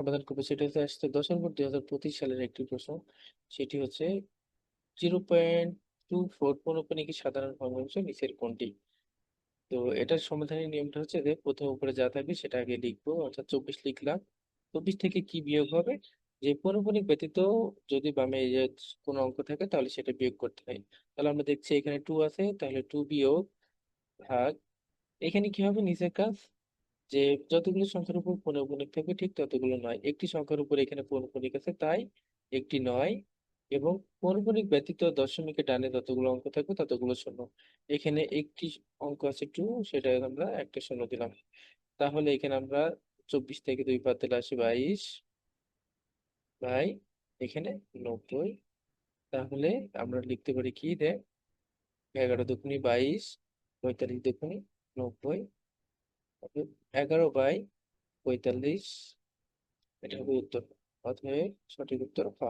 সমাধান করবো সেটা হচ্ছে আসছে 10 অক্টোবর 2025 সালের একটি প্রশ্ন। সেটি হচ্ছে 0.24 পৌনঃপুনিকের সাধারণ ভগ্নাংশ নিচের কোনটি? তো এটার সমাধানের নিয়মটা হচ্ছে যে প্রথম উপরে যা থাকবে সেটা আগে লিখবো, অর্থাৎ 24 লিখলাম। 24 থেকে কি বিয়োগ হবে? যে পৌনঃপুনিক ব্যতীত যদি বামে এই যে কোনো অঙ্ক থাকে তাহলে সেটা বিয়োগ করতে হয়। তাহলে আমরা দেখছি এখানে 2 আছে, তাহলে 2 বিয়োগ ভাগ। এখানে কি হবে নিচের কাজ? যে যতগুলো সংখ্যার উপর পৌনঃপুনিক থাকবে ঠিক ততগুলো নয়, একটি সংখ্যার উপর এখানে পৌনঃপুনিক আছে তাই একটি নয়, এবং পৌনঃপুনিক ব্যতীত দশমিকের ডানে যতগুলো অঙ্ক থাকবে ততগুলো শূন্য। এখানে একটি অঙ্ক আছে 2, সেটা আমরা একটা শূন্য দিলাম। তাহলে এখানে আমরা 24 থেকে 2 বাদ দিলে আসে 22 বাই এখানে 90। তাহলে আমরা লিখতে পারি কি দেখ, 11 দুগুণে 22, 45 দুগুণে 90, 11/45, এটা হবে উত্তর। অতএব সঠিক উত্তর খ।